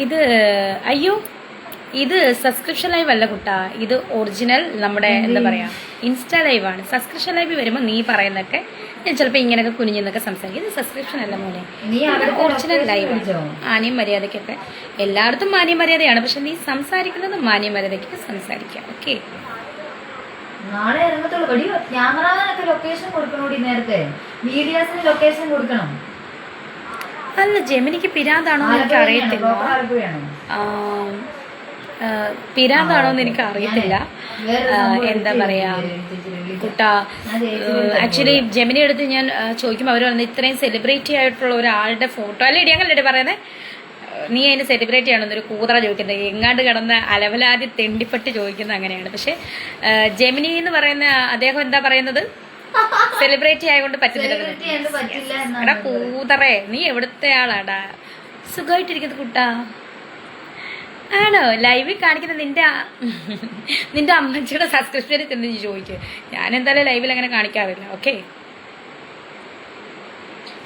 ഇത് അയ്യോ ഇത് സബ്സ്ക്രിപ്ഷൻ ലൈവ് അല്ല കുട്ടാ, ഇത് ഒറിജിനൽ നമ്മുടെ എന്താ പറയാ ഇൻസ്റ്റാ ലൈവാണ്. സബ്സ്ക്രിപ്ഷൻ ലൈവ് വരുമ്പോൾ നീ പറയുന്നൊക്കെ ഞാൻ ചിലപ്പോൾ ഇങ്ങനെയൊക്കെ കുനിഞ്ഞെന്നൊക്കെ സംസാരിക്കും. ഇത് സബ്സ്ക്രിപ്ഷൻ അല്ല മോനെ, ഒറിജിനൽ ലൈവ്. മാന്യം മര്യാദയ്ക്കൊക്കെ എല്ലായിടത്തും മാന്യം മര്യാദയാണ്, പക്ഷെ നീ സംസാരിക്കുന്നത് മാന്യം മര്യാദയ്ക്ക് സംസാരിക്കാം. ഓക്കെ, നാളെ ഇറങ്ങത്തുള്ളൂ. ക്യാമറാമാനൊക്കെ ലൊക്കേഷൻ കൊടുക്കണോടി, നേരത്തെ വീഡിയോസിന് ലൊക്കേഷൻ കൊടുക്കണം. അല്ല ജെമിനിക്ക് പിരാന്താണോ എന്ന് എനിക്ക് അറിയത്തില്ല, പിരാന്താണോ എന്ന് എനിക്ക് അറിയത്തില്ല. എന്താ പറയാ കുട്ടാ, ആക്ച്വലി ജെമിനി എടുത്ത് ഞാൻ ചോദിക്കുമ്പോൾ അവർ പറഞ്ഞു ഇത്രയും സെലിബ്രിറ്റി ആയിട്ടുള്ള ഒരാളുടെ ഫോട്ടോ അല്ലേ ഇടി, അങ്ങനല്ലേ പറയുന്നത്, നീ അതിന് സെലിബ്രിറ്റി ആണെന്നൊരു കൂതറ ചോദിക്കുന്നത്, എങ്ങാണ്ട് കിടന്ന് അലവലാതി തെണ്ടിപ്പെട്ട് ചോദിക്കുന്നത് അങ്ങനെയാണ്. പക്ഷെ ജെമിനി എന്ന് പറയുന്ന അദ്ദേഹം എന്താ പറയുന്നത്, സെലിബ്രിറ്റി ആയതുകൊണ്ട് പറ്റുന്നില്ല. എടാ കൂതറേ, നീ എവിടുത്തെ ആളാടാ? സുഖമായിട്ടിരിക്കുന്നത് കുട്ടാ. ആണോ ലൈവിൽ കാണിക്കുന്നത് നിന്റെ അമ്മച്ചിയുടെ സബ്സ്ക്രിപ്ഷനിൽ ചെന്ന് നീ ചോദിക്കുക. ഞാൻ എന്തായാലും ലൈവിൽ അങ്ങനെ കാണിക്കാറില്ല. ഓക്കെ,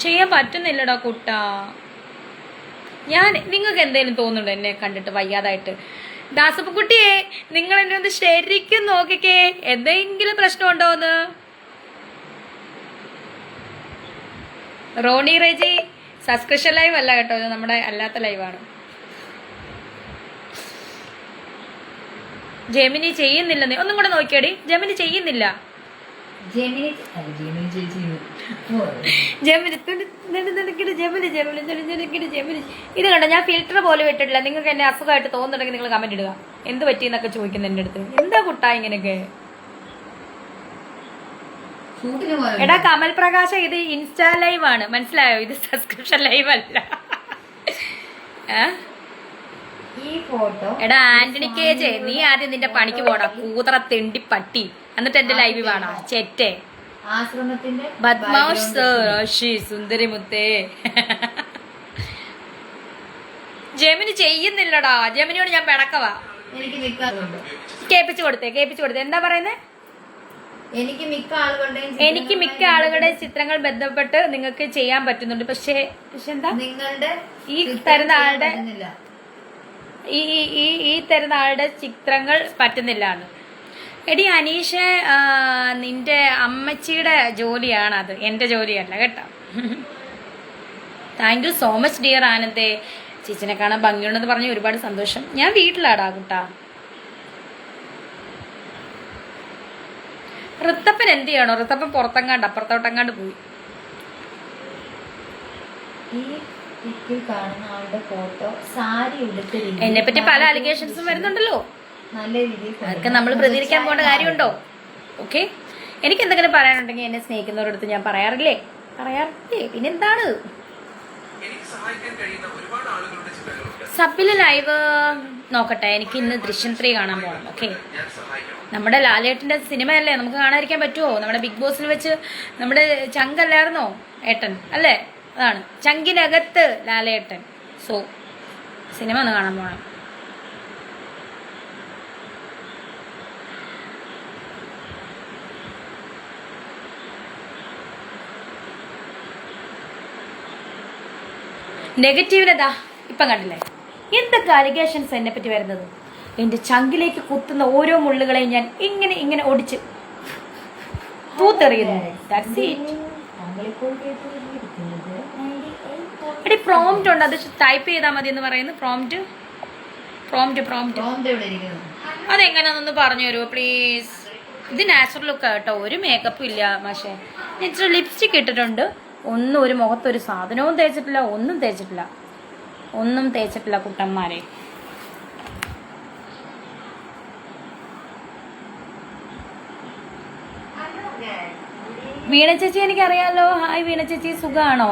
ചെയ്യാൻ പറ്റുന്നില്ലടാ കുട്ടാ. നിങ്ങൾക്ക് എന്തെങ്കിലും തോന്നുന്നുണ്ടോ എന്നെ കണ്ടിട്ട് വയ്യാതായിട്ട്? ദാസപ്പക്കുട്ടിയെ, നിങ്ങൾ എന്നെ ഒന്ന് ശരിക്കും നോക്കിക്കേ, എന്തെങ്കിലും പ്രശ്നമുണ്ടോന്ന്. റോണി റെജി സബ്സ്ക്രിപ്ഷൻ ലൈവ് അല്ല കേട്ടോ, ഇത് നമ്മുടെ അല്ലാത്ത ലൈവാണ്. ജെമിനി ചെയ്യുന്നില്ലെന്നേ, ഒന്നും കൂടെ നോക്കിയാടി. ജെമിനി ചെയ്യുന്നില്ല. ഇത് കണ്ടോ, ഞാൻ ഫിൽറ്റർ പോലും ഇട്ടിട്ടില്ല. നിങ്ങൾക്ക് എന്നെ അസുഖമായിട്ട് തോന്നുന്നുണ്ടെങ്കിൽ നിങ്ങൾ കമന്റ് ഇടുക. എന്ത് പറ്റിയെന്നൊക്കെ ചോദിക്കുന്നു എൻ്റെ അടുത്ത്. എന്താ കുട്ടാ ഇങ്ങനെയൊക്കെ? എടാ കമൽ പ്രകാശ, ഇത് ഇൻസ്റ്റാ ലൈവ് ആണ്, മനസ്സിലായോ? ഇത് സബ്സ്ക്രിപ്ഷൻ ലൈവ് അല്ല. എടാ ആന്റണി കേജെ, നീ ആദ്യം നിന്റെ പണിക്ക് പോടാ, കൂതറ തെണ്ടി പട്ടി. എന്നിട്ട് എന്റെ ലൈവ് വേണോ ചെറ്റേ? ബദ്മാഷ് സുന്ദരി മുത്തേ. ജെമിനി ചെയ്യുന്നില്ലടാ, ജെമിനിയോട് ഞാൻ പിണക്കവാ. കേപ്പിച്ചു കൊടുത്തേ. എന്താ പറയുന്നേ? എനിക്ക് മിക്ക ആളുകളുടെ ചിത്രങ്ങൾ ബന്ധപ്പെട്ട് നിങ്ങൾക്ക് ചെയ്യാൻ പറ്റുന്നുണ്ട്, പക്ഷെ എന്താ നിങ്ങളുടെ ഈ തരുന്ന ആളുടെ ഈ തരുന്ന ആളുടെ ചിത്രങ്ങൾ പറ്റുന്നില്ല എന്ന്. എടി അനീഷ, നിന്റെ അമ്മച്ചിയുടെ ജോലിയാണ് അത്, എൻ്റെ ജോലിയല്ല കേട്ടോ. Thank you so much dear ആനന്ദേ. ചേച്ചിനെ കാണാൻ ഭംഗിയുണ്ടെന്ന് പറഞ്ഞ് ഒരുപാട് സന്തോഷം. ഞാൻ വീട്ടിലാടാ കുട്ടാ. ഋത്തപ്പൻ എന്ത് ചെയ്യണോ? ഋത്തപ്പൻ പുറത്തെങ്ങാണ്ട് അപ്പുറത്തോട്ടെങ്ങാണ്ട് പോയി. എന്നെ പറ്റി പല അലിഗേഷൻസും വരുന്നുണ്ടല്ലോ, അതൊക്കെ നമ്മൾ പ്രതികരിക്കാൻ പോകേണ്ട കാര്യമുണ്ടോ? ഓക്കെ, എനിക്ക് എന്തെങ്കിലും പറയാനുണ്ടെങ്കിൽ എന്നെ സ്നേഹിക്കുന്നവരടുത്ത് ഞാൻ പറയാറില്ലേ? പിന്നെന്താണ്? സബില് ലൈവ് നോക്കട്ടെ, എനിക്ക് ഇന്ന് ദൃശ്യം 3 കാണാൻ പോകണം. ഓക്കെ, നമ്മുടെ ലാലേട്ടൻ്റെ സിനിമയല്ലേ, നമുക്ക് കാണാതിരിക്കാൻ പറ്റുമോ? നമ്മുടെ ബിഗ് ബോസിൽ വെച്ച് നമ്മുടെ ചങ്കല്ലായിരുന്നോ ഏട്ടൻ, അല്ലേ? അതാണ് ചങ്കിനകത്ത് ലാലേട്ടൻ. സോ സിനിമ ഒന്ന് കാണാൻ പോകണം. നെഗറ്റീവിനെതാ ഇപ്പം കണ്ടില്ലേ എന്തൊക്കെ അലിഗേഷൻസ് എന്നെ പറ്റി വരുന്നത്. എൻ്റെ ചങ്കിലേക്ക് കുത്തുന്ന ഓരോ മുള്ളുകളെയും ഞാൻ ഇങ്ങനെ ഒടിച്ച് തൂത്തെറിയുന്നു. എടി പ്രോംപ്റ്റ് ഉണ്ട്, അത് ടൈപ്പ് ചെയ്താൽ മതി എന്ന് പറയുന്നു. പ്രോംപ്റ്റ് അതെങ്ങനെയാണെന്നൊന്ന് പറഞ്ഞു തരുമോ പ്ലീസ്? ഇത് നാച്ചുറൽ ലുക്ക് കേട്ടോ, ഒരു മേക്കപ്പും ഇല്ല. പക്ഷേ ഞാൻ ഇച്ചിരി ലിപ്സ്റ്റിക് ഇട്ടിട്ടുണ്ട്. ഒരു മുഖത്തൊരു സാധനവും തേച്ചിട്ടില്ല, ഒന്നും തേച്ചിട്ടില്ല കുട്ടന്മാരെ. വീണ ചേച്ചി എനിക്കറിയാലോ. ഹായ് വീണ ചേച്ചി, സുഖമാണോ?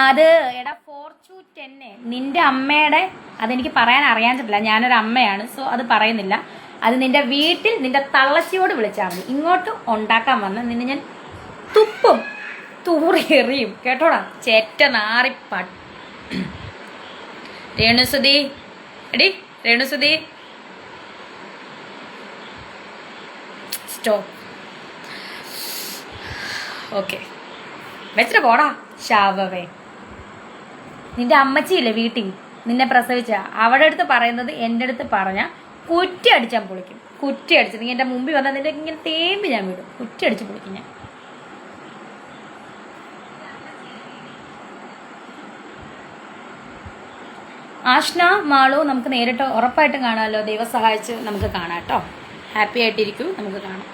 അത് എടാ 4-10 നിന്റെ അമ്മയുടെ, അതെനിക്ക് പറയാൻ അറിയാഞ്ഞിട്ടില്ല, ഞാനൊരു അമ്മയാണ്, സോ അത് പറയുന്നില്ല. അത് നിന്റെ വീട്ടിൽ നിന്റെ തള്ളച്ചിയോട് വിളിച്ചാൽ മതി. ഇങ്ങോട്ട് ഉണ്ടാക്കാൻ വന്ന് നിന്നെ ഞാൻ തുപ്പും, തൂറിയെറിയും കേട്ടോടാ, ചേറ്റ നാറിപ്പ. രേണുസുതി, സ്റ്റോപ്പ്. ഓക്കെ, വെച്ചിട്ട് പോടാ ശാവവേ. നിന്റെ അമ്മച്ചിയില്ലേ വീട്ടിൽ നിന്നെ പ്രസവിച്ച അവിടെ അടുത്ത് പറയുന്നത് എൻ്റെ അടുത്ത് പറഞ്ഞാൽ കുറ്റി അടിച്ചാൽ പൊളിക്കും. കുറ്റി അടിച്ച് നീ എൻ്റെ മുമ്പിൽ വന്നാൽ നിന്റെ ഇങ്ങനെ തേമ്പി ഞാൻ വിടും. കുറ്റി അടിച്ച് പൊളിക്കും ഞാൻ. ആഷ്ന മാളു നമുക്ക് നേരിട്ട് ഉറപ്പായിട്ടും കാണാമല്ലോ. ദൈവം സഹായിച്ച് നമുക്ക് കാണാം കേട്ടോ. ഹാപ്പി ആയിട്ടിരിക്കൂ, നമുക്ക് കാണാം.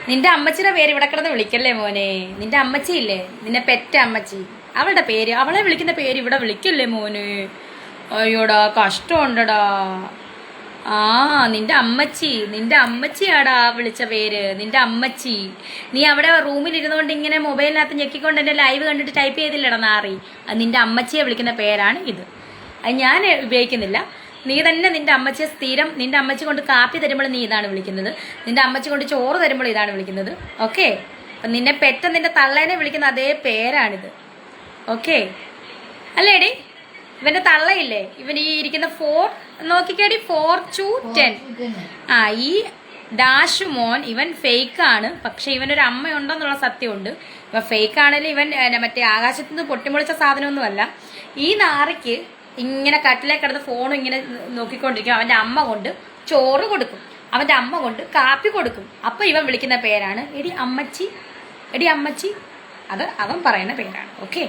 നിന്റെ അമ്മച്ചിയുടെ പേര് ഇവിടെ കിടന്ന് വിളിക്കല്ലേ മോനെ. നിന്റെ അമ്മച്ചിയില്ലേ, നിന്നെ പെറ്റ അമ്മച്ചി, അവളുടെ പേര്, അവളെ വിളിക്കുന്ന പേര് ഇവിടെ വിളിക്കല്ലേ മോന്. അയ്യോടാ കഷ്ടമുണ്ടടാ. ആ നിന്റെ അമ്മച്ചിയാടാ വിളിച്ച പേര്, നിന്റെ അമ്മച്ചി. നീ അവിടെ റൂമിൽ ഇരുന്നുകൊണ്ട് ഇങ്ങനെ മൊബൈലിനകത്ത് ഞെക്കിക്കൊണ്ട് എൻ്റെ ലൈവ് കണ്ടിട്ട് ടൈപ്പ് ചെയ്തില്ലടാ നാറി. അത് നിന്റെ അമ്മച്ചിയെ വിളിക്കുന്ന പേരാണ് ഇത്. അത് ഞാൻ ഉപയോഗിക്കുന്നില്ല. നീ തന്നെ നിന്റെ അമ്മച്ചിയെ സ്ഥിരം, നിന്റെ അമ്മച്ചി കൊണ്ട് കാപ്പി തരുമ്പോൾ നീ ഇതാണ് വിളിക്കുന്നത്, നിന്റെ അമ്മച്ചി കൊണ്ട് ചോറ് തരുമ്പോൾ ഇതാണ് വിളിക്കുന്നത്. ഓക്കെ, അപ്പം നിന്നെ പെറ്റ നിന്റെ തള്ളേനെ വിളിക്കുന്ന അതേ പേരാണിത്. ഓക്കെ അല്ലേടി? ഇവന്റെ തള്ളയില്ലേ, ഇവൻ ഈ ഇരിക്കുന്ന 4 നോക്കിക്കേടി, 4 to 10. ആ ഈ ഡാഷ് മോൻ ഇവൻ ഫേക്കാണ്. പക്ഷെ ഇവനൊരു അമ്മയുണ്ടെന്നുള്ള സത്യമുണ്ട്. ഇവൻ ഫേക്കാണെങ്കിലും ഇവൻ മറ്റേ ആകാശത്തു നിന്ന് പൊട്ടിമുളിച്ച സാധനമൊന്നുമല്ല. ഈ നാറിക്ക് ഇങ്ങനെ കട്ടിലേക്ക് കിടന്ന് ഫോണും ഇങ്ങനെ നോക്കിക്കൊണ്ടിരിക്കും. അവൻ്റെ അമ്മ കൊണ്ട് ചോറ് കൊടുക്കും, അവൻ്റെ അമ്മ കൊണ്ട് കാപ്പി കൊടുക്കും. അപ്പം ഇവൻ വിളിക്കുന്ന പേരാണ് എടി അമ്മച്ചി, എടി അമ്മച്ചി. അത് അവൻ പറയുന്ന പേരാണ്. ഓക്കെ.